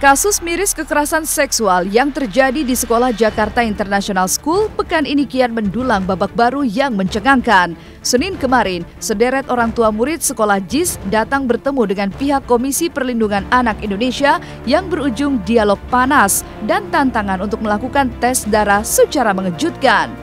Kasus miris kekerasan seksual yang terjadi di Sekolah Jakarta International School pekan ini kian mendulang babak baru yang mencengangkan. Senin kemarin, sederet orang tua murid sekolah JIS datang bertemu dengan pihak Komisi Perlindungan Anak Indonesia yang berujung dialog panas dan tantangan untuk melakukan tes darah secara mengejutkan.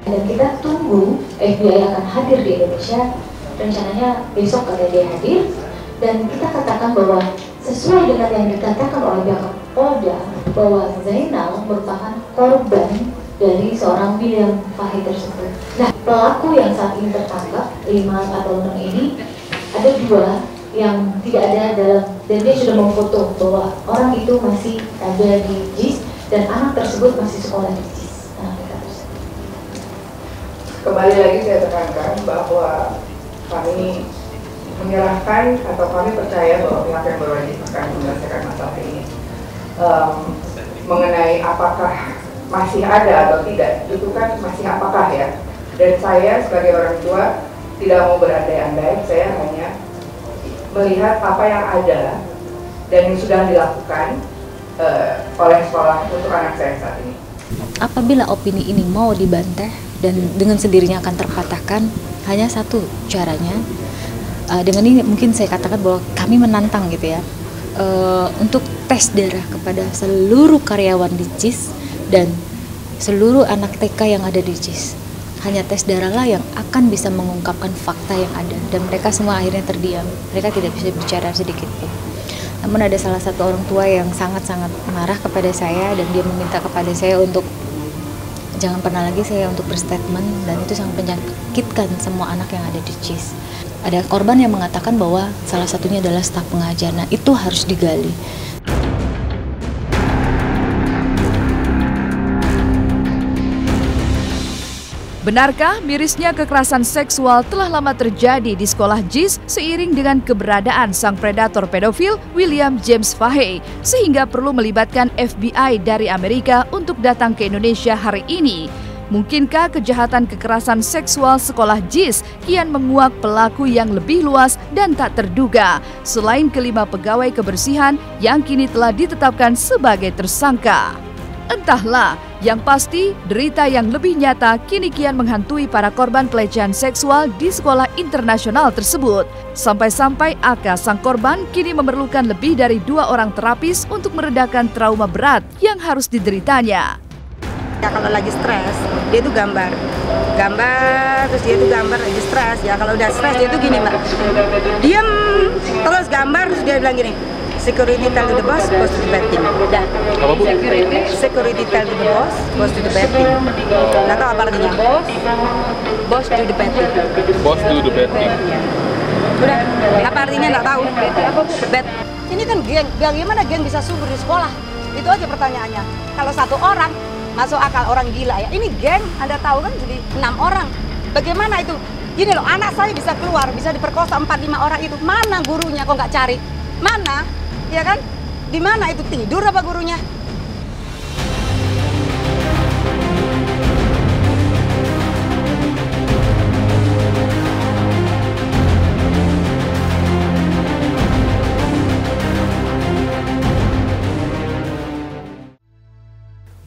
Dan kita tunggu FBI akan hadir di Indonesia, rencananya besok akan dia hadir, dan kita katakan bahwa sesuai dengan yang dikatakan oleh pihak Polda bahwa Zainal merupakan korban dari seorang William Fahey tersebut. Nah, pelaku yang saat ini tertangkap 5 atau 6 ini ada 2 yang tidak ada dalam, dan dia sudah memfoto bahwa orang itu masih ada di JIS dan anak tersebut masih sekolah di JIS. Kembali lagi saya tekankan bahwa kami menyerahkan atau kami percaya bahwa pihak yang berwajib akan menyelesaikan masalah ini. Mengenai apakah masih ada atau tidak, itu kan masih apakah ya. Dan saya sebagai orang tua tidak mau berandai-andai, saya hanya melihat apa yang ada dan yang sudah dilakukan oleh sekolah untuk anak saya saat ini. Apabila opini ini mau dibantah dan dengan sendirinya akan terpatahkan, hanya satu caranya. Dengan ini mungkin saya katakan bahwa kami menantang gitu ya, untuk tes darah kepada seluruh karyawan di JIS dan seluruh anak TK yang ada di JIS. Hanya tes darah lah yang akan bisa mengungkapkan fakta yang ada, dan mereka semua akhirnya terdiam. Mereka tidak bisa bicara sedikit pun. Namun ada salah satu orang tua yang sangat-sangat marah kepada saya, dan dia meminta kepada saya untuk jangan pernah lagi saya untuk berstatement, dan itu sangat menyakitkan semua anak yang ada di JIS. Ada korban yang mengatakan bahwa salah satunya adalah staf pengajar. Nah, itu harus digali. Benarkah mirisnya kekerasan seksual telah lama terjadi di sekolah JIS seiring dengan keberadaan sang predator pedofil William James Fahey, sehingga perlu melibatkan FBI dari Amerika untuk datang ke Indonesia hari ini? Mungkinkah kejahatan kekerasan seksual sekolah JIS kian menguak pelaku yang lebih luas dan tak terduga, selain kelima pegawai kebersihan yang kini telah ditetapkan sebagai tersangka? Entahlah, yang pasti derita yang lebih nyata kini kian menghantui para korban pelecehan seksual di sekolah internasional tersebut. Sampai-sampai Aka sang korban kini memerlukan lebih dari 2 orang terapis untuk meredakan trauma berat yang harus dideritanya. Ya, kalau lagi stres, dia tuh gambar, terus dia tuh gambar lagi stres. Ya kalau udah stres dia tuh gini mbak, diam, terus gambar, terus dia bilang gini, security tell to the boss, boss to the bad thing. Udah. Apa bu? Security tell to the boss, boss to the bad thing. Nggak tahu apa artinya. Boss to the bad thing. Boss to the bad thing. Udah, apa artinya nggak tahu. Bad. Ini kan geng, bagaimana geng bisa subur di sekolah? Itu aja pertanyaannya. Kalau 1 orang masuk akal, orang gila ya. Ini geng, Anda tahu kan, jadi 6 orang. Bagaimana itu? Gini loh, anak saya bisa keluar, bisa diperkosa 4-5 orang itu. Mana gurunya kok nggak cari? Mana? Ya kan? Di mana itu, tidur apa gurunya?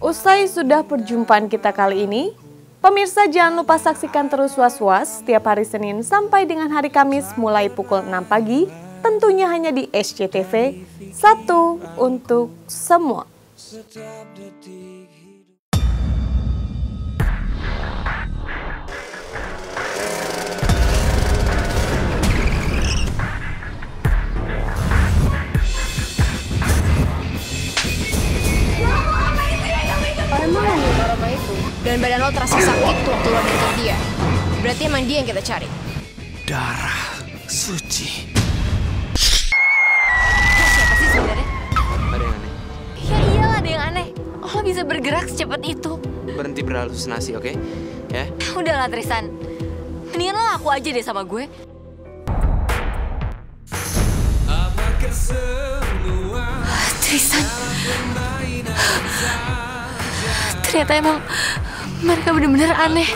Usai sudah perjumpaan kita kali ini, pemirsa jangan lupa saksikan terus Was-Was setiap hari Senin sampai dengan hari Kamis mulai pukul 6 pagi, tentunya hanya di SCTV, satu untuk semua. Dan badan lo terasa sakit waktu lo dekat dia. Berarti emang dia yang kita cari. Darah suci. Siapa sih sebenarnya? Ada yang aneh. Ya iyalah ada yang aneh. Lo bisa bergerak secepat itu. Berhenti berhalusinasi, oke? Ya? Udahlah Tristan. Mendingan lo ngaku aja deh sama gue. Tristan. Ternyata emang mereka benar-benar aneh.